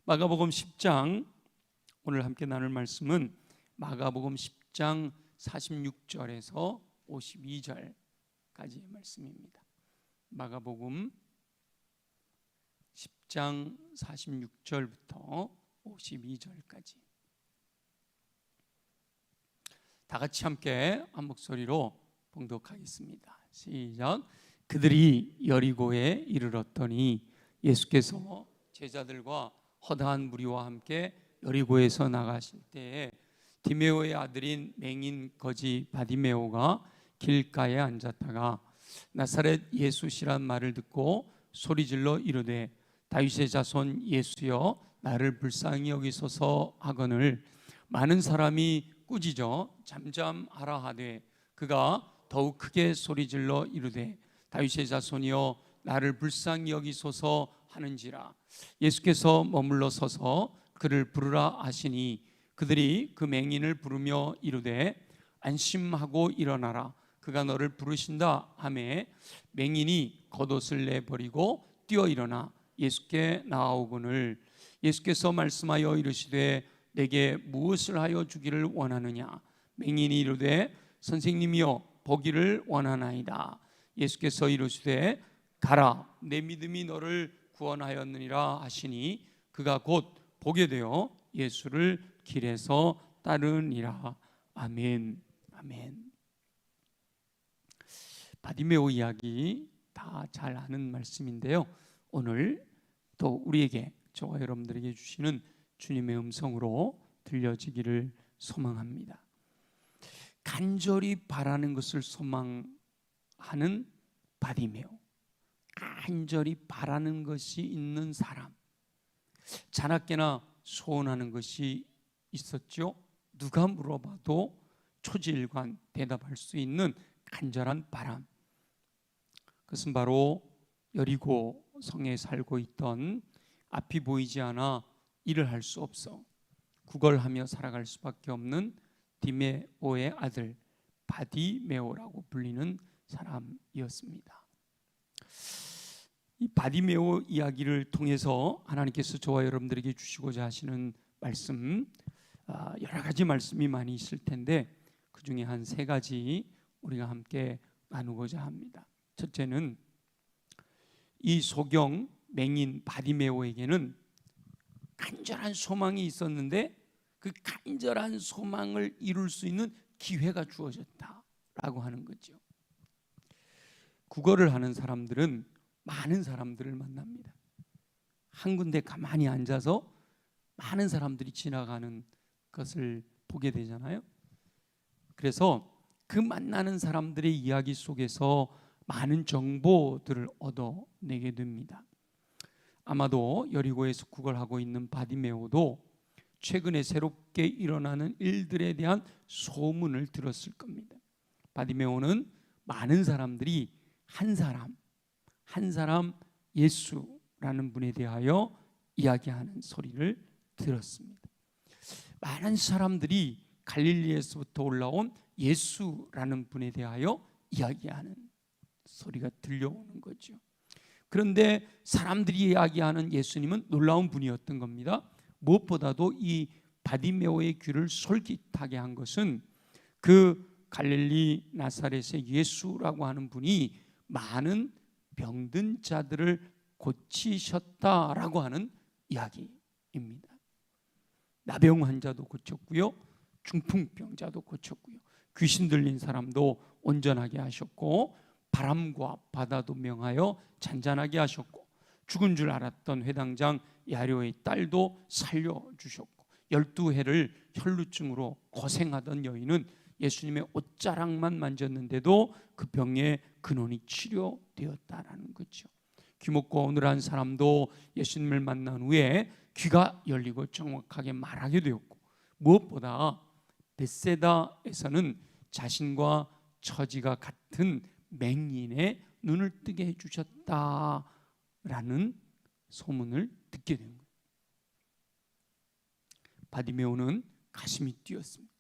마가복음 10장 오늘 함께 나눌 말씀은 마가복음 10장 46절에서 52절까지의 말씀입니다. 마가복음 10장 46절부터 52절까지 다 같이 함께 한 목소리로 봉독하겠습니다. 시작. 그들이 여리고에 이르렀더니 예수께서 제자들과 허다한 무리와 함께 여리고에서 나가실 때에 디메오의 아들인 맹인 거지 바디메오가 길가에 앉았다가 나사렛 예수시란 말을 듣고 소리질러 이르되 다윗의 자손 예수여 나를 불쌍히 여기소서 하거늘 많은 사람이 꾸짖어 잠잠하라 하되 그가 더욱 크게 소리질러 이르되 다윗의 자손이여 나를 불쌍히 여기소서 하는지라. 예수께서 머물러 서서 그를 부르라 하시니 그들이 그 맹인을 부르며 이르되 안심하고 일어나라 그가 너를 부르신다 하매 맹인이 겉옷을 내버리고 뛰어 일어나 예수께 나아오거늘 예수께서 말씀하여 이르시되 내게 무엇을 하여 주기를 원하느냐. 맹인이 이르되 선생님이여 보기를 원하나이다. 예수께서 이르시되 가라 내 믿음이 너를 구원하였느니라 하시니 그가 곧 보게 되어 예수를 길에서 따르니라. 아멘. 아멘. 바디메오 이야기 다 잘 아는 말씀인데요, 오늘 또 우리에게 저와 여러분들에게 주시는 주님의 음성으로 들려지기를 소망합니다. 간절히 바라는 것을 소망하는 바디메오, 간절히 바라는 것이 있는 사람, 자나깨나 소원하는 것이 있었죠. 누가 물어봐도 초지일관 대답할 수 있는 간절한 바람, 그것은 바로 여리고 성에 살고 있던 앞이 보이지 않아 일을 할 수 없어 구걸하며 살아갈 수밖에 없는 디메오의 아들 바디메오라고 불리는 사람이었습니다. 이 바디메오 이야기를 통해서 하나님께서 저와 여러분들에게 주시고자 하시는 말씀, 여러 가지 말씀이 많이 있을 텐데 그 중에 한 세 가지 우리가 함께 나누고자 합니다. 첫째는 이 소경 맹인 바디메오에게는 간절한 소망이 있었는데 그 간절한 소망을 이룰 수 있는 기회가 주어졌다라고 하는 거죠. 구걸을 하는 사람들은 많은 사람들을 만납니다. 한 군데 가만히 앉아서 많은 사람들이 지나가는 것을 보게 되잖아요. 그래서 그 만나는 사람들의 이야기 속에서 많은 정보들을 얻어내게 됩니다. 아마도 여리고에서 구걸하고 있는 바디메오도 최근에 새롭게 일어나는 일들에 대한 소문을 들었을 겁니다. 바디메오는 많은 사람들이 한 사람 예수라는 분에 대하여 이야기하는 소리를 들었습니다. 많은 사람들이 갈릴리에서부터 올라온 예수라는 분에 대하여 이야기하는 소리가 들려오는 거죠. 그런데 사람들이 이야기하는 예수님은 놀라운 분이었던 겁니다. 무엇보다도 이 바디메오의 귀를 솔깃하게 한 것은 그 갈릴리 나사렛의 예수라고 하는 분이 많은 병든 자들을 고치셨다라고 하는 이야기입니다. 나병 환자도 고쳤고요, 중풍병자도 고쳤고요, 귀신 들린 사람도 온전하게 하셨고, 바람과 바다도 명하여 잔잔하게 하셨고, 죽은 줄 알았던 회당장 야료의 딸도 살려주셨고, 12해를 혈루증으로 고생하던 여인은 예수님의 옷자락만 만졌는데도 그 병의 근원이 치료되었다라는 거죠. 귀먹고 어눌한 사람도 예수님을 만난 후에 귀가 열리고 정확하게 말하게 되었고, 무엇보다 벳세다에서는 자신과 처지가 같은 맹인의 눈을 뜨게 해주셨다라는 소문을 듣게 된 거예요. 바디메오는 가슴이 뛰었습니다.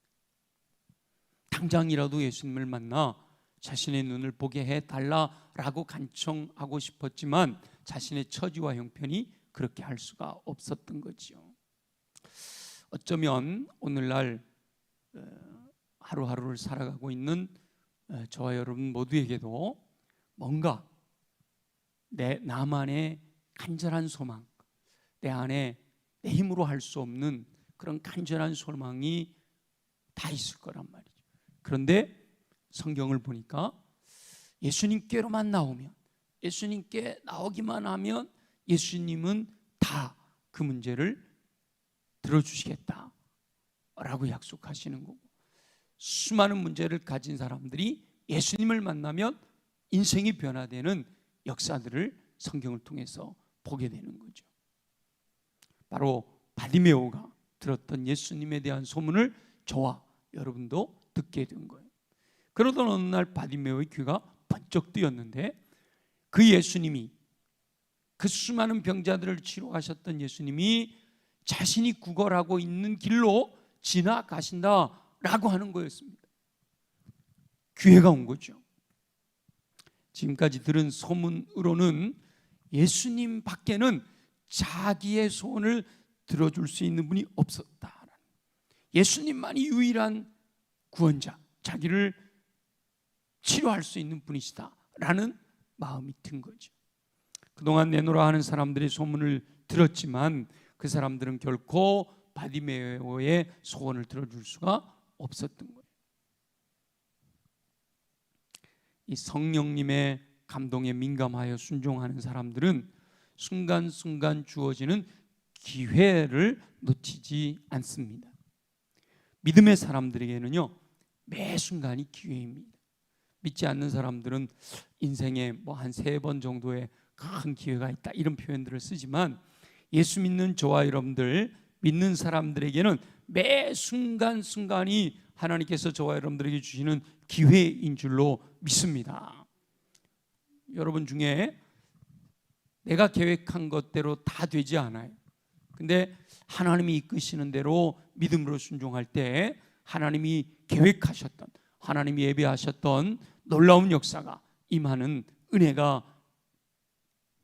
당장이라도 예수님을 만나 자신의 눈을 보게 해달라라고 간청하고 싶었지만 자신의 처지와 형편이 그렇게 할 수가 없었던 거지요. 어쩌면 오늘날 하루하루를 살아가고 있는 저와 여러분 모두에게도 뭔가 나만의 간절한 소망, 내 안에 내 힘으로 할 수 없는 그런 간절한 소망이 다 있을 거란 말이죠. 그런데 성경을 보니까 예수님께로만 나오면, 예수님께 나오기만 하면 예수님은 다 그 문제를 들어주시겠다라고 약속하시는 거고, 수많은 문제를 가진 사람들이 예수님을 만나면 인생이 변화되는 역사들을 성경을 통해서 보게 되는 거죠. 바로 바디메오가 들었던 예수님에 대한 소문을 저와 여러분도 듣게 된 거예요. 그러던 어느 날 바디메오의 귀가 번쩍 뜨였는데, 그 예수님이, 그 수많은 병자들을 치료하셨던 예수님이 자신이 구걸하고 있는 길로 지나가신다라고 하는 거였습니다. 기회가 온 거죠. 지금까지 들은 소문으로는 예수님 밖에는 자기의 소원을 들어줄 수 있는 분이 없었다. 예수님만이 유일한 구원자, 자기를 치료할 수 있는 분이시다라는 마음이 든 거죠. 그동안 내노라 하는 사람들의 소문을 들었지만 그 사람들은 결코 바디메오의 소원을 들어줄 수가 없었던 거예요. 이 성령님의 감동에 민감하여 순종하는 사람들은 순간순간 주어지는 기회를 놓치지 않습니다. 믿음의 사람들에게는요, 매 순간이 기회입니다. 믿지 않는 사람들은 인생에 뭐 한 3번 정도의 큰 기회가 있다, 이런 표현들을 쓰지만 예수 믿는 저와 여러분들, 믿는 사람들에게는 매 순간순간이 하나님께서 저와 여러분들에게 주시는 기회인 줄로 믿습니다. 여러분 중에 내가 계획한 것대로 다 되지 않아요. 근데 하나님이 이끄시는 대로 믿음으로 순종할 때 하나님이 계획하셨던, 하나님이 예비하셨던 놀라운 역사가 임하는 은혜가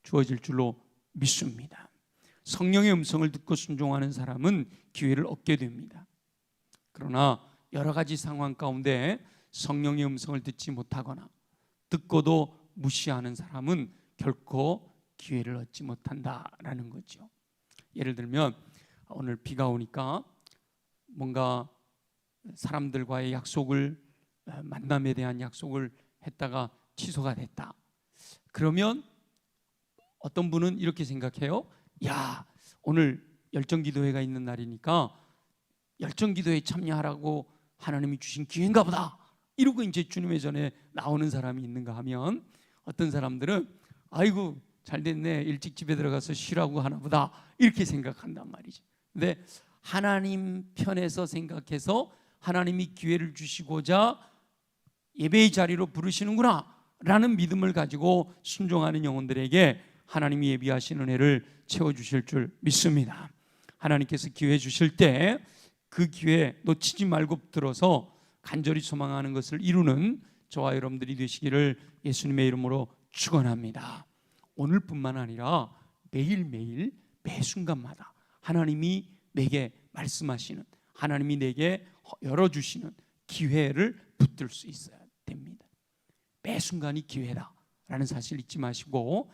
주어질 줄로 믿습니다. 성령의 음성을 듣고 순종하는 사람은 기회를 얻게 됩니다. 그러나 여러 가지 상황 가운데 성령의 음성을 듣지 못하거나 듣고도 무시하는 사람은 결코 기회를 얻지 못한다라는 거죠. 예를 들면 오늘 비가 오니까 뭔가 사람들과의 약속을, 만남에 대한 약속을 했다가 취소가 됐다. 그러면 어떤 분은 이렇게 생각해요. 야, 오늘 열정기도회가 있는 날이니까 열정기도회에 참여하라고 하나님이 주신 기회인가 보다, 이러고 이제 주님의 전에 나오는 사람이 있는가 하면, 어떤 사람들은 아이고 잘됐네, 일찍 집에 들어가서 쉬라고 하나 보다, 이렇게 생각한단 말이죠. 근데 하나님 편에서 생각해서 하나님이 기회를 주시고자 예배의 자리로 부르시는구나 라는 믿음을 가지고 순종하는 영혼들에게 하나님이 예비하신 은혜를 채워주실 줄 믿습니다. 하나님께서 기회 주실 때 그 기회 놓치지 말고 들어서 간절히 소망하는 것을 이루는 저와 여러분들이 되시기를 예수님의 이름으로 축원합니다. 오늘뿐만 아니라 매일매일 매 순간마다 하나님이 내게 말씀하시는, 하나님이 내게 열어주시는 기회를 붙들 수 있어야 됩니다. 매 순간이 기회다라는 사실 잊지 마시고,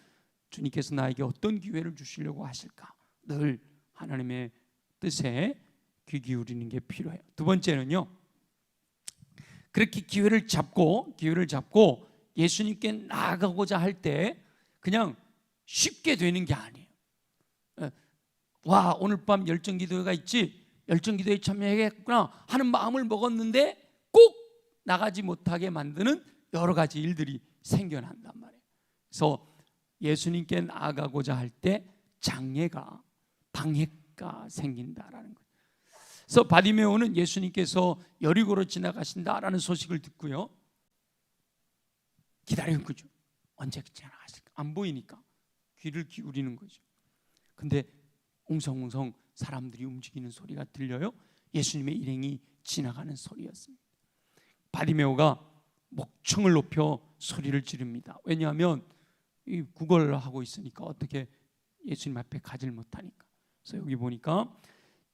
주님께서 나에게 어떤 기회를 주시려고 하실까, 늘 하나님의 뜻에 귀 기울이는 게 필요해요. 두 번째는요, 그렇게 기회를 잡고 예수님께 나아가고자 할 때 그냥 쉽게 되는 게 아니에요. 와, 오늘 밤 열정기도회가 있지, 열정기도회에 참여해야겠구나 하는 마음을 먹었는데 꼭 나가지 못하게 만드는 여러 가지 일들이 생겨난단 말이에요. 그래서 예수님께 나아가고자 할 때 장애가, 방해가 생긴다라는 거예요. 그래서 바디메오는 예수님께서 여리고로 지나가신다라는 소식을 듣고요, 기다리는 거죠. 언제 지나가실까? 안 보이니까 귀를 기울이는 거죠. 근데 웅성웅성 사람들이 움직이는 소리가 들려요. 예수님의 일행이 지나가는 소리였습니다. 바디메오가 목청을 높여 소리를 지릅니다. 왜냐하면 이 구걸을 하고 있으니까 어떻게 예수님 앞에 가질 못하니까. 그래서 여기 보니까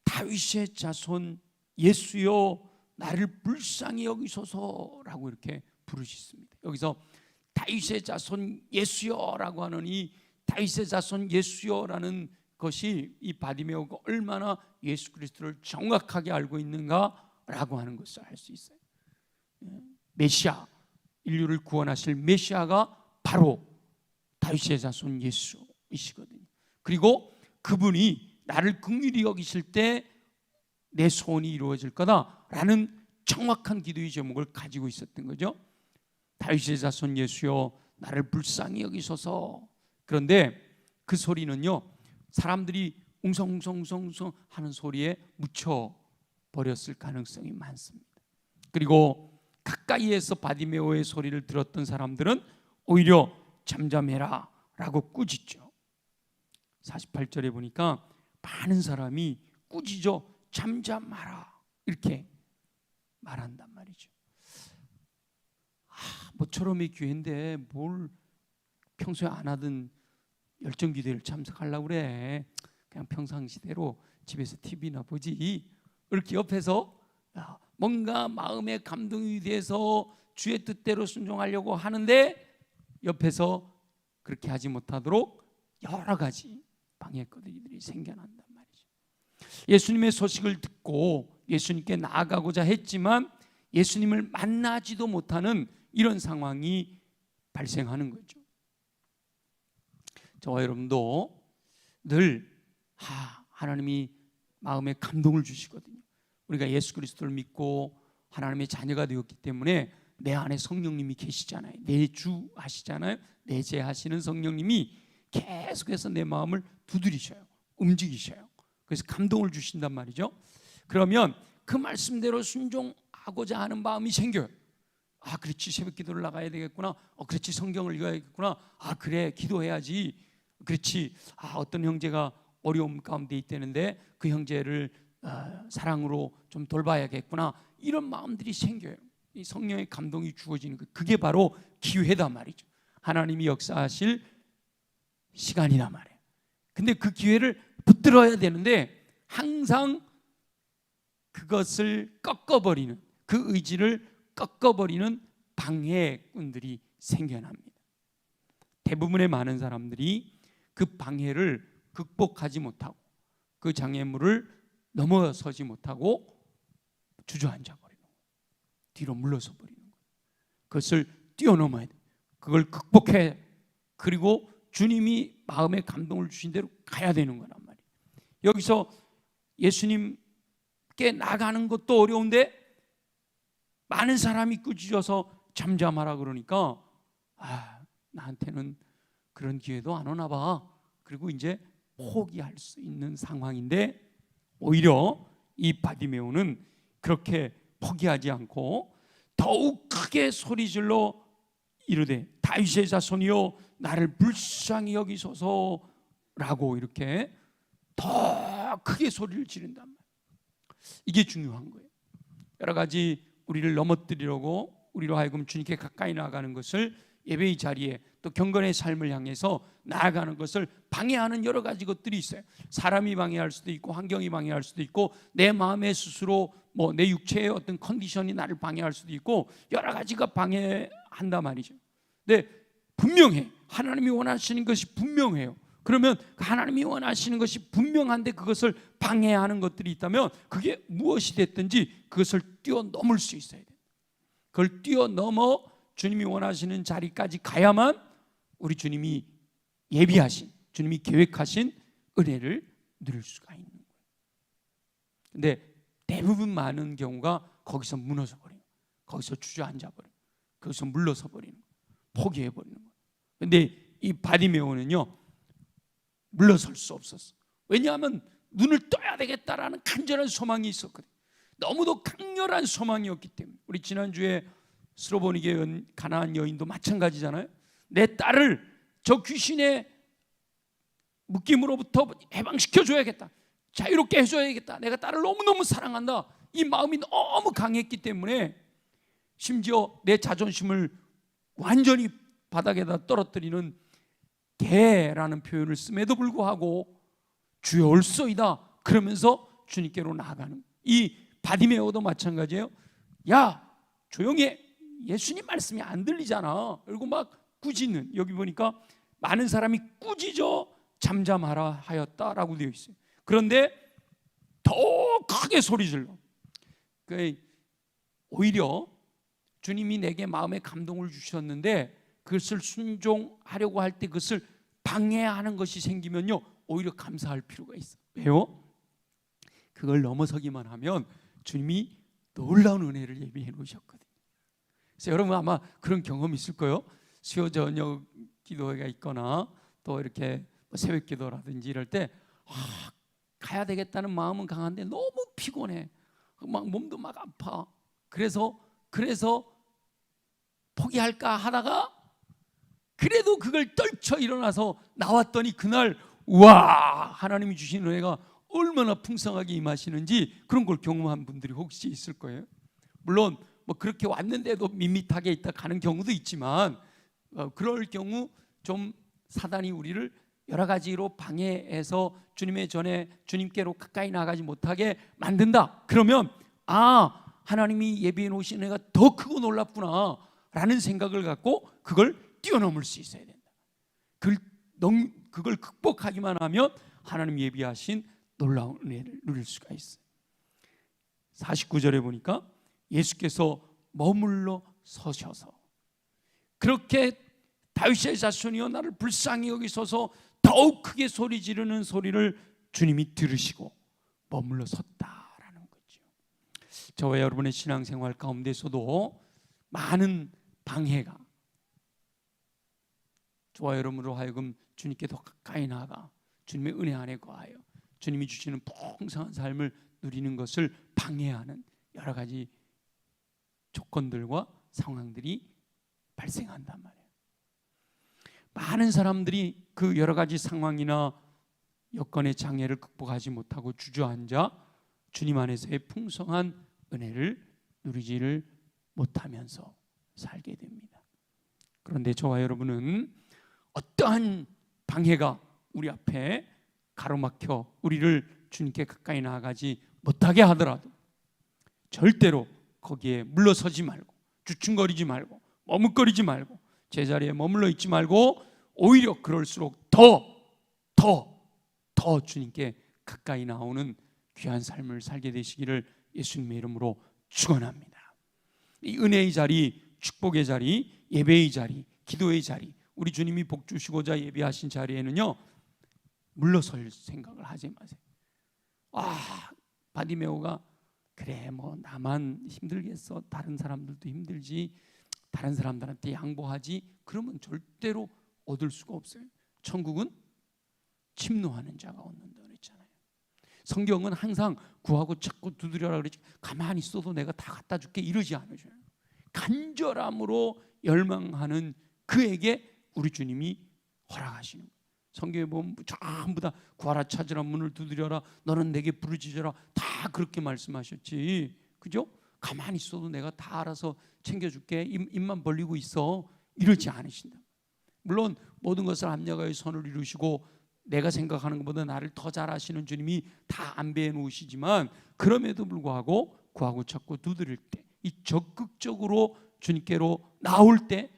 다윗의 자손 예수여 나를 불쌍히 여기소서라고 이렇게 부르셨습니다. 여기서 다윗의 자손 예수여라고 하는 이 다윗의 자손 예수여라는 것이 이 바디메오가 얼마나 예수 그리스도를 정확하게 알고 있는가라고 하는 것을 알 수 있어요. 메시아, 인류를 구원하실 메시아가 바로 다윗의 자손 예수이시거든요. 그리고 그분이 나를 긍휼히 여기실 때 내 소원이 이루어질 거다라는 정확한 기도의 제목을 가지고 있었던 거죠. 다윗의 자손 예수여 나를 불쌍히 여기소서. 그런데 그 소리는요, 사람들이 웅성웅성웅성 하는 소리에 묻혀 버렸을 가능성이 많습니다. 그리고 가까이에서 바디메오의 소리를 들었던 사람들은 오히려 잠잠해라 라고 꾸짖죠. 48절에 보니까 많은 사람이 꾸짖어 잠잠하라 이렇게 말한단 말이죠. 모처럼의 교회인데 뭘 평소에 안 하던 열정기도회를 참석하려고 그래. 그냥 평상시대로 집에서 TV나 보지. 이렇게 옆에서 뭔가 마음의 감동이 돼서 주의 뜻대로 순종하려고 하는데 옆에서 그렇게 하지 못하도록 여러 가지 방해거리들이 생겨난단 말이죠. 예수님의 소식을 듣고 예수님께 나아가고자 했지만 예수님을 만나지도 못하는 이런 상황이 발생하는 거죠. 저와 여러분도 늘 하나님이 마음에 감동을 주시거든요. 우리가 예수 그리스도를 믿고 하나님의 자녀가 되었기 때문에 내 안에 성령님이 계시잖아요. 내주 하시잖아요. 내재하시는 성령님이 계속해서 내 마음을 두드리셔요. 움직이셔요. 그래서 감동을 주신단 말이죠. 그러면 그 말씀대로 순종하고자 하는 마음이 생겨요. 그렇지, 새벽 기도를 나가야 되겠구나. 그렇지, 성경을 읽어야겠구나. 그래, 기도해야지. 그렇지, 어떤 형제가 어려움 가운데 있다는데 그 형제를 사랑으로 좀 돌봐야겠구나. 이런 마음들이 생겨요. 이 성령의 감동이 주어지는 것, 그게 바로 기회다 말이죠. 하나님이 역사하실 시간이란 말이에요. 근데 그 기회를 붙들어야 되는데 항상 그것을 꺾어버리는, 그 의지를 꺾어버리는 방해꾼들이 생겨납니다. 대부분의 많은 사람들이 그 방해를 극복하지 못하고 그 장애물을 넘어서지 못하고 주저앉아 버리는 거예요. 뒤로 물러서 버리는 거예요. 그것을 뛰어넘어야 돼요. 그걸 극복해, 그리고 주님이 마음에 감동을 주신 대로 가야 되는 거란 말이에요. 여기서 예수님께 나가는 것도 어려운데 많은 사람이 꾸짖어서 잠잠하라 그러니까 나한테는 그런 기회도 안 오나 봐. 그리고 이제 포기할 수 있는 상황인데 오히려 이 바디메오는 그렇게 포기하지 않고 더욱 크게 소리질러 이르되 다윗의 자손이여 나를 불쌍히 여기소서라고 이렇게 더 크게 소리를 지른단 말이에요. 이게 중요한 거예요. 여러 가지 우리를 넘어뜨리려고 우리로 하여금 주님께 가까이 나아가는 것을, 예배의 자리에 또 경건의 삶을 향해서 나아가는 것을 방해하는 여러 가지 것들이 있어요. 사람이 방해할 수도 있고 환경이 방해할 수도 있고 내 마음의 스스로 내 육체의 어떤 컨디션이 나를 방해할 수도 있고 여러 가지가 방해한단 말이죠. 근데 분명해. 하나님이 원하시는 것이 분명해요. 그러면 하나님이 원하시는 것이 분명한데 그것을 방해하는 것들이 있다면 그게 무엇이 됐든지 그것을 뛰어넘을 수 있어야 돼요. 그걸 뛰어넘어 주님이 원하시는 자리까지 가야만 우리 주님이 예비하신, 주님이 계획하신 은혜를 누릴 수가 있는 거예요. 근데 대부분 많은 경우가 거기서 무너져 버려요. 거기서 주저앉아 버려요. 거기서 물러서 버리는 거예요. 포기해 버리는 거예요. 근데 이 바디메오는요 물러설 수 없었어. 왜냐하면 눈을 떠야 되겠다라는 간절한 소망이 있었거든요. 너무도 강렬한 소망이었기 때문에. 우리 지난주에 스로보니게 가나안 여인도 마찬가지잖아요. 내 딸을 저 귀신의 묶임으로부터 해방시켜줘야겠다, 자유롭게 해줘야겠다, 내가 딸을 너무너무 사랑한다, 이 마음이 너무 강했기 때문에 심지어 내 자존심을 완전히 바닥에다 떨어뜨리는 개라는 표현을 씀에도 불구하고 주여 올소이다 그러면서 주님께로 나아가는, 이 바디메오도 마찬가지예요. 야 조용히 해, 예수님 말씀이 안 들리잖아. 그리고 막 꾸짖는, 여기 보니까 많은 사람이 꾸짖어 잠잠하라 하였다라고 되어 있어요. 그런데 더 크게 소리질러. 오히려 주님이 내게 마음의 감동을 주셨는데 그것을 순종하려고 할 때 그것을 방해하는 것이 생기면요, 오히려 감사할 필요가 있어. 왜요? 그걸 넘어서기만 하면 주님이 놀라운 은혜를 예비해 놓으셨거든요. 그래서 여러분 아마 그런 경험 있을 거예요. 수요 저녁 기도회가 있거나 또 이렇게 새벽 기도라든지 이럴 때 가야 되겠다는 마음은 강한데 너무 피곤해. 막 몸도 막 아파. 그래서 포기할까 하다가 그래도 그걸 떨쳐 일어나서 나왔더니 그날 와, 하나님이 주신 은혜가 얼마나 풍성하게 임하시는지 그런 걸 경험한 분들이 혹시 있을 거예요. 물론 뭐 그렇게 왔는데도 밋밋하게 있다 가는 경우도 있지만 그럴 경우 좀 사단이 우리를 여러 가지로 방해해서 주님의 전에 주님께로 가까이 나가지 못하게 만든다. 그러면 하나님이 예비해 놓으신 은혜가 더 크고 놀랍구나 라는 생각을 갖고 그걸 뛰어넘을 수 있어야 된다. 그걸 극복하기만 하면 하나님 예비하신 놀라운 은혜를 누릴 수가 있어요. 49절에 보니까 예수께서 머물러 서셔서, 그렇게 다윗의 자손이여 나를 불쌍히 여기소서 더욱 크게 소리 지르는 소리를 주님이 들으시고 머물러 섰다라는 거죠. 저와 여러분의 신앙생활 가운데서도 많은 방해가 저와 여러분으로 하여금 주님께 더 가까이 나아가 주님의 은혜 안에 거하여 주님이 주시는 풍성한 삶을 누리는 것을 방해하는 여러 가지 조건들과 상황들이 발생한단 말이에요. 많은 사람들이 그 여러 가지 상황이나 여건의 장애를 극복하지 못하고 주저앉아 주님 안에서의 풍성한 은혜를 누리지를 못하면서 살게 됩니다. 그런데 저와 여러분은 어떠한 방해가 우리 앞에 가로막혀 우리를 주님께 가까이 나아가지 못하게 하더라도 절대로 거기에 물러서지 말고 주춤거리지 말고 머뭇거리지 말고 제자리에 머물러 있지 말고 오히려 그럴수록 더 주님께 가까이 나오는 귀한 삶을 살게 되시기를 예수님의 이름으로 축원합니다. 이 은혜의 자리, 축복의 자리, 예배의 자리, 기도의 자리, 우리 주님이 복 주시고자 예비하신 자리에는요 물러설 생각을 하지 마세요. 바디메오가 그래 뭐 나만 힘들겠어, 다른 사람들도 힘들지, 다른 사람들한테 양보하지, 그러면 절대로 얻을 수가 없어요. 천국은 침노하는 자가 얻는다 그랬잖아요. 성경은 항상 구하고 찾고 두드려라 그랬지, 가만히 있어도 내가 다 갖다 줄게 이러지 않으셔요. 간절함으로 열망하는 그에게 우리 주님이 허락하시는 거예요. 성경에 보면 전부 다 구하라 찾으라 문을 두드려라 너는 내게 부르짖어라 다 그렇게 말씀하셨지, 그죠? 가만히 있어도 내가 다 알아서 챙겨줄게, 입만 벌리고 있어 이러지 않으신다. 물론 모든 것을 합력하여 선을 이루시고 내가 생각하는 것보다 나를 더 잘 아시는 주님이 다 안배해 놓으시지만 그럼에도 불구하고 구하고 찾고 두드릴 때, 이 적극적으로 주님께로 나올 때,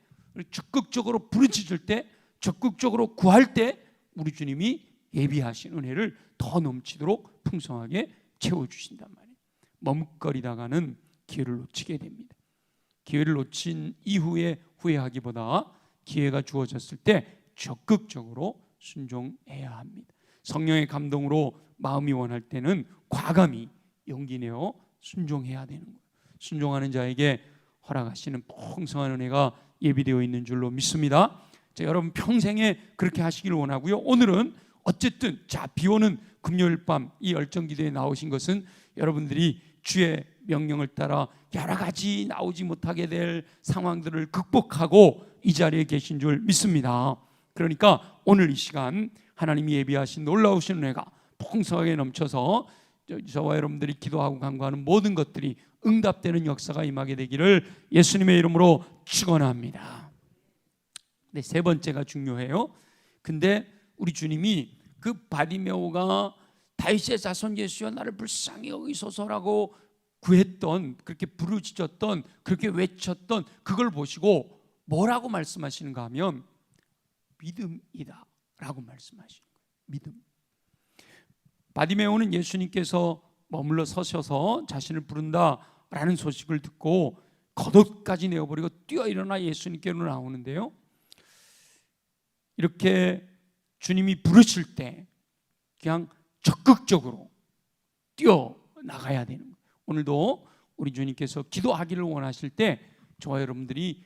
적극적으로 부르짖을 때, 적극적으로 구할 때 우리 주님이 예비하신 은혜를 더 넘치도록 풍성하게 채워주신단 말이에요. 머뭇거리다가는 기회를 놓치게 됩니다. 기회를 놓친 이후에 후회하기보다 기회가 주어졌을 때 적극적으로 순종해야 합니다. 성령의 감동으로 마음이 원할 때는 과감히 용기 내어 순종해야 되는 거예요. 순종하는 자에게 허락하시는 풍성한 은혜가 예비되어 있는 줄로 믿습니다. 자, 여러분 평생에 그렇게 하시기를 원하고요. 오늘은 어쨌든 비오는 금요일 밤 이 열정기도에 나오신 것은 여러분들이 주의 명령을 따라 여러 가지 나오지 못하게 될 상황들을 극복하고 이 자리에 계신 줄 믿습니다. 그러니까 오늘 이 시간 하나님이 예비하신 놀라우신 은혜가 풍성하게 넘쳐서 저와 여러분들이 기도하고 간구하는 모든 것들이 응답되는 역사가 임하게 되기를 예수님의 이름으로 축원합니다. 네, 세 번째가 중요해요. 근데 우리 주님이 그 바디메오가 다윗의 자손 예수여 나를 불쌍히 여기소서라고 구했던, 그렇게 부르짖었던, 그렇게 외쳤던 그걸 보시고 뭐라고 말씀하시는가 하면 믿음이다 라고 말씀하시는 거예요. 믿음. 바디메오는 예수님께서 머물러 서셔서 자신을 부른다라는 소식을 듣고 겉옷까지 내어버리고 뛰어 일어나 예수님께로 나오는데요, 이렇게 주님이 부르실 때 그냥 적극적으로 뛰어 나가야 되는 거예요. 오늘도 우리 주님께서 기도하기를 원하실 때 저와 여러분들이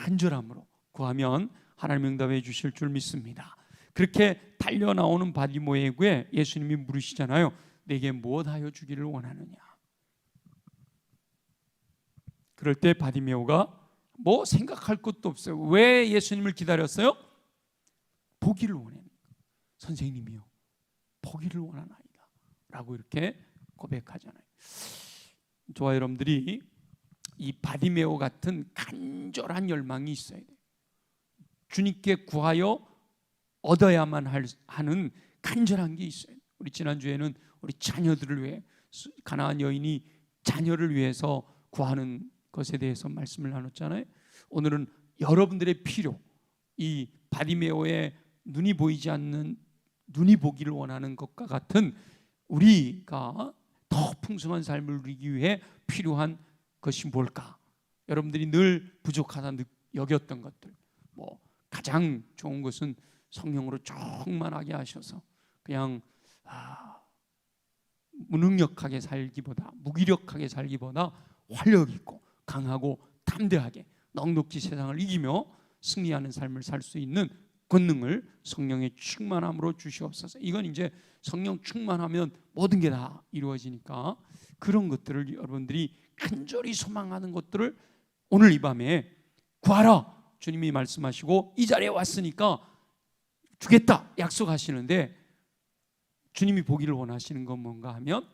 간절함으로 구하면 하나님 응답해 주실 줄 믿습니다. 그렇게 달려 나오는 바디메오에게 예수님이 물으시잖아요. 내게 무엇하여 주기를 원하느냐. 그럴 때 바디메오가 뭐 생각할 것도 없어요. 왜 예수님을 기다렸어요? 보기를 원해요. 선생님이요, 보기를 원하나이다 라고 이렇게 고백하잖아요. 저와 여러분들이 이 바디메오 같은 간절한 열망이 있어야 돼요. 주님께 구하여 얻어야만 하는 간절한 게 있어요. 우리 지난주에는 우리 자녀들을 위해, 가나안 여인이 자녀를 위해서 구하는 것에 대해서 말씀을 나눴잖아요. 오늘은 여러분들의 필요, 이 바디메오의 눈이 보이지 않는, 눈이 보기를 원하는 것과 같은 우리가 더 풍성한 삶을 누리기 위해 필요한 것이 뭘까? 여러분들이 늘 부족하다 여겼던 것들, 뭐 가장 좋은 것은 성령으로 충만하게 하셔서 그냥 무능력하게 살기보다, 무기력하게 살기보다 활력 있고 강하고 담대하게 넉넉히 세상을 이기며 승리하는 삶을 살 수 있는 권능을 성령의 충만함으로 주시옵소서. 이건 이제 성령 충만하면 모든 게 다 이루어지니까 그런 것들을 여러분들이 간절히 소망하는 것들을 오늘 이 밤에 구하라 주님이 말씀하시고 이 자리에 왔으니까 주겠다 약속하시는데, 주님이 보기를 원하시는 건 뭔가 하면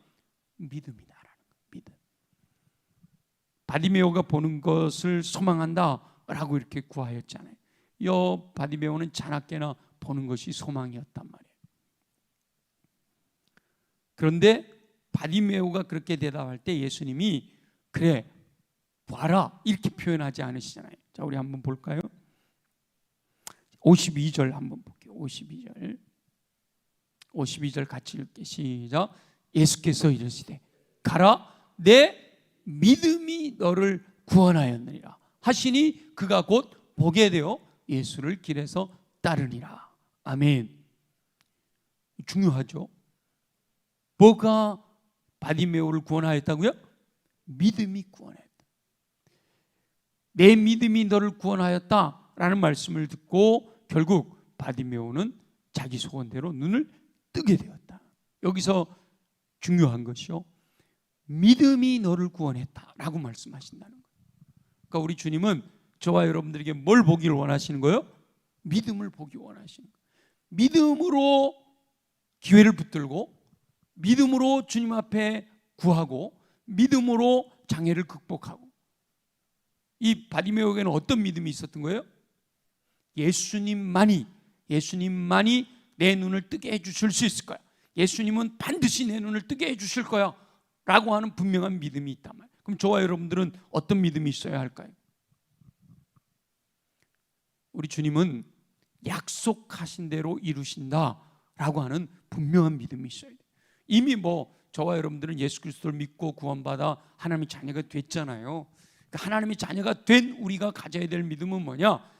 믿음이다라는 거예요. 믿음. 바디메오가 보는 것을 소망한다라고 이렇게 구하였잖아요. 이 바디메오는 자나깨나 보는 것이 소망이었단 말이에요. 그런데 바디메오가 그렇게 대답할 때 예수님이 그래 봐라 이렇게 표현하지 않으시잖아요. 자, 우리 한번 볼까요? 52절 한번 볼게요. 52절 같이 읽게. 시작. 예수께서 이르시되 가라 내 믿음이 너를 구원하였느니라 하시니 그가 곧 보게 되어 예수를 길에서 따르니라. 아멘. 중요하죠. 뭐가 바디메오를 구원하였다고요? 믿음이 구원했다. 내 믿음이 너를 구원하였다라는 말씀을 듣고 결국 바디메오는 자기 소원대로 눈을 뜨게 되었다. 여기서 중요한 것이요, 믿음이 너를 구원했다라고 말씀하신다는 거예요. 그러니까 우리 주님은 저와 여러분들에게 뭘 보기를 원하시는 거예요? 믿음을 보기 원하시는 거예요. 믿음으로 기회를 붙들고, 믿음으로 주님 앞에 구하고, 믿음으로 장애를 극복하고. 이 바디메오에게는 어떤 믿음이 있었던 거예요? 예수님만이 내 눈을 뜨게 해주실 수 있을 거야. 예수님은 반드시 내 눈을 뜨게 해주실 거야 라고 하는 분명한 믿음이 있단 말이에요. 그럼 저와 여러분들은 어떤 믿음이 있어야 할까요? 우리 주님은 약속하신 대로 이루신다라고 하는 분명한 믿음이 있어야 돼요. 이미 저와 여러분들은 예수 그리스도를 믿고 구원받아 하나님의 자녀가 됐잖아요. 그러니까 하나님의 자녀가 된 우리가 가져야 될 믿음은 뭐냐?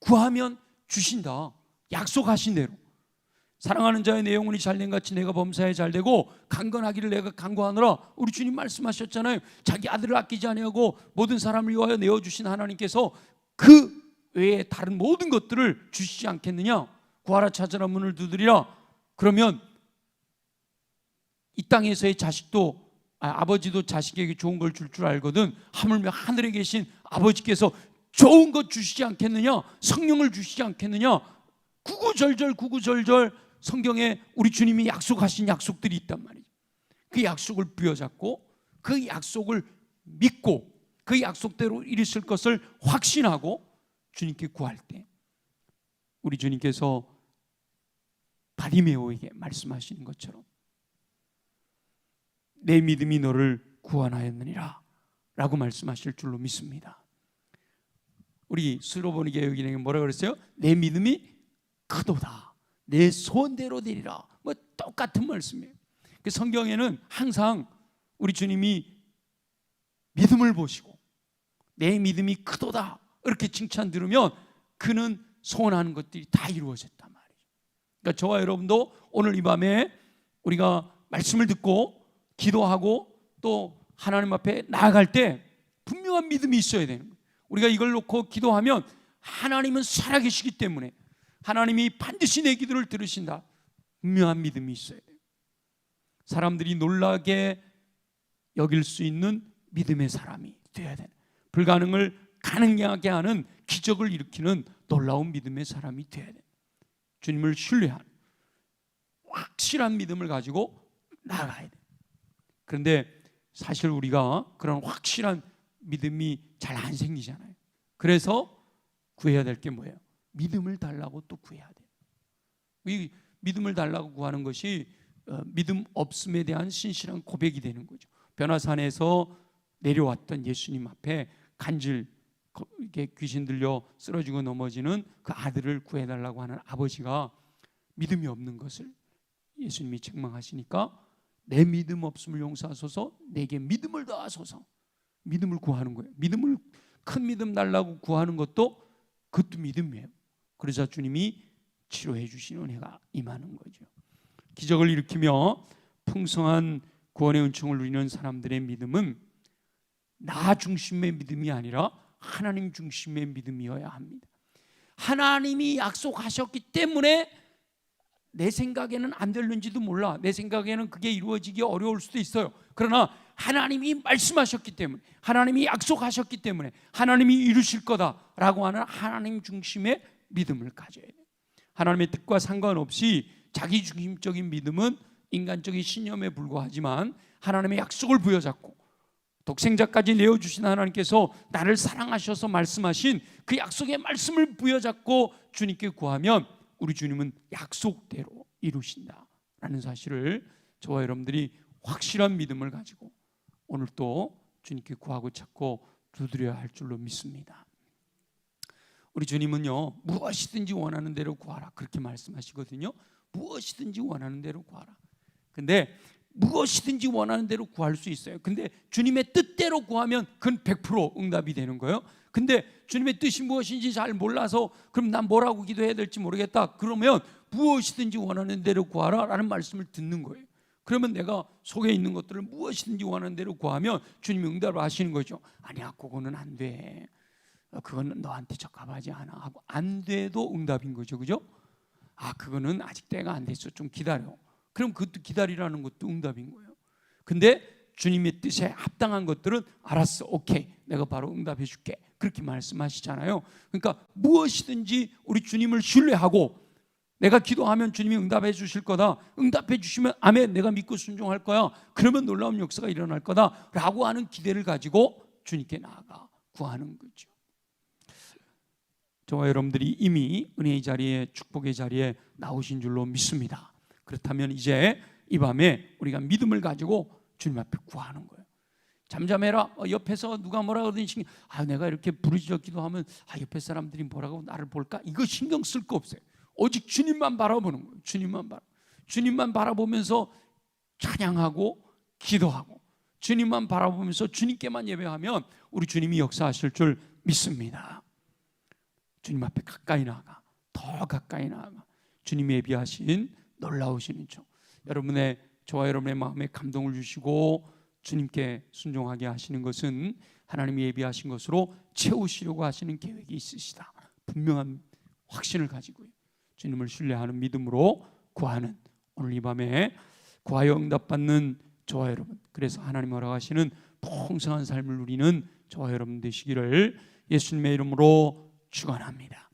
구하면 주신다. 약속하신 대로. 사랑하는 자의 내 영혼이 잘된 같이 내가 범사에 잘되고 강건하기를 내가 간구하노라. 우리 주님 말씀하셨잖아요. 자기 아들을 아끼지 아니하고 모든 사람을 위하여 내어주신 하나님께서 그 외에 다른 모든 것들을 주시지 않겠느냐? 구하라 찾으라 문을 두드리라. 그러면 이 땅에서의 자식도 아버지도 자식에게 좋은 걸 줄 알거든. 하물며 하늘에 계신 아버지께서 좋은 것 주시지 않겠느냐? 성령을 주시지 않겠느냐? 구구절절 성경에 우리 주님이 약속하신 약속들이 있단 말이죠. 그 약속을 부여잡고 그 약속을 믿고 그 약속대로 이루실 것을 확신하고 주님께 구할 때 우리 주님께서 바디메오에게 말씀하시는 것처럼 내 믿음이 너를 구원하였느니라 라고 말씀하실 줄로 믿습니다. 우리 스로보니 개혁인에게 뭐라 그랬어요? 내 믿음이 크도다, 내 소원대로 되리라. 뭐 똑같은 말씀이에요. 그 성경에는 항상 우리 주님이 믿음을 보시고 내 믿음이 크도다 이렇게 칭찬 들으면 그는 소원하는 것들이 다 이루어졌단 말이죠. 그러니까 저와 여러분도 오늘 이 밤에 우리가 말씀을 듣고 기도하고 또 하나님 앞에 나아갈 때 분명한 믿음이 있어야 되는 거예요. 우리가 이걸 놓고 기도하면 하나님은 살아계시기 때문에 하나님이 반드시 내 기도를 들으신다, 분명한 믿음이 있어야 돼요. 사람들이 놀라게 여길 수 있는 믿음의 사람이 되어야 되는, 불가능을 가능하게 하는 기적을 일으키는 놀라운 믿음의 사람이 되어야 돼요. 주님을 신뢰하는 확실한 믿음을 가지고 나아가야 돼요. 그런데 사실 우리가 그런 확실한 믿음이 잘 안 생기잖아요. 그래서 구해야 될 게 뭐예요? 믿음을 달라고 또 구해야 돼요. 이 믿음을 달라고 구하는 것이 믿음 없음에 대한 신실한 고백이 되는 거죠. 변화산에서 내려왔던 예수님 앞에 간질 이렇게 귀신 들려 쓰러지고 넘어지는 그 아들을 구해달라고 하는 아버지가 믿음이 없는 것을 예수님이 책망하시니까 내 믿음 없음을 용서하소서, 내게 믿음을 더하소서, 믿음을 구하는 거예요. 믿음을, 큰 믿음 달라고 구하는 것도 그것도 믿음이에요. 그러자 주님이 치료해 주시는 은혜가 임하는 거죠. 기적을 일으키며 풍성한 구원의 은총을 누리는 사람들의 믿음은 나 중심의 믿음이 아니라 하나님 중심의 믿음이어야 합니다. 하나님이 약속하셨기 때문에 내 생각에는 안 될는지도 몰라, 내 생각에는 그게 이루어지기 어려울 수도 있어요. 그러나 하나님이 말씀하셨기 때문에, 하나님이 약속하셨기 때문에 하나님이 이루실 거다라고 하는 하나님 중심의 믿음을 가져야 돼요. 하나님의 뜻과 상관없이 자기 중심적인 믿음은 인간적인 신념에 불과하지만 하나님의 약속을 부여잡고 독생자까지 내어주신 하나님께서 나를 사랑하셔서 말씀하신 그 약속의 말씀을 부여잡고 주님께 구하면 우리 주님은 약속대로 이루신다라는 사실을 저와 여러분들이 확실한 믿음을 가지고 오늘 또 주님께 구하고 찾고 두드려야 할 줄로 믿습니다. 우리 주님은요, 무엇이든지 원하는 대로 구하라 그렇게 말씀하시거든요. 무엇이든지 원하는 대로 구하라. 근데 무엇이든지 원하는 대로 구할 수 있어요. 근데 주님의 뜻대로 구하면 그건 100% 응답이 되는 거예요. 근데 주님의 뜻이 무엇인지 잘 몰라서 그럼 난 뭐라고 기도해야 될지 모르겠다, 그러면 무엇이든지 원하는 대로 구하라 라는 말씀을 듣는 거예요. 그러면 내가 속에 있는 것들을 무엇이든지 원하는 대로 구하면 주님이 응답을 하시는 거죠. 아니야, 그거는 안 돼, 그거는 너한테 적합하지 않아 하고 안 돼도 응답인 거죠. 그죠? 아, 그거는 아직 때가 안 됐어, 좀 기다려. 그럼 그것도 기다리라는 것도 응답인 거예요. 근데 주님의 뜻에 합당한 것들은 알았어, 오케이, 내가 바로 응답해 줄게, 그렇게 말씀하시잖아요. 그러니까 무엇이든지 우리 주님을 신뢰하고 내가 기도하면 주님이 응답해 주실 거다, 응답해 주시면 아멘, 내가 믿고 순종할 거야, 그러면 놀라운 역사가 일어날 거다 라고 하는 기대를 가지고 주님께 나아가 구하는 거죠. 저와 여러분들이 이미 은혜의 자리에, 축복의 자리에 나오신 줄로 믿습니다. 그렇다면 이제 이 밤에 우리가 믿음을 가지고 주님 앞에 구하는 거예요. 잠잠해라, 옆에서 누가 뭐라 그러든지 내가 이렇게 부르짖어 기도하면 옆에 사람들이 뭐라고 나를 볼까, 이거 신경 쓸 거 없어요. 오직 주님만 바라보는 거예요. 주님만 바라보면서 찬양하고 기도하고 주님만 바라보면서 주님께만 예배하면 우리 주님이 역사하실 줄 믿습니다. 주님 앞에 가까이 나아가, 더 가까이 나아가 주님이 예비하신 놀라우신 은총, 여러분의, 저와 여러분의 마음에 감동을 주시고 주님께 순종하게 하시는 것은 하나님이 예비하신 것으로 채우시려고 하시는 계획이 있으시다, 분명한 확신을 가지고요, 주님을 신뢰하는 믿음으로 구하는 오늘 이 밤에 구하여 응답받는 저와 여러분, 그래서 하나님 허락하시는 풍성한 삶을 누리는 저와 여러분 되시기를 예수님의 이름으로 축원합니다.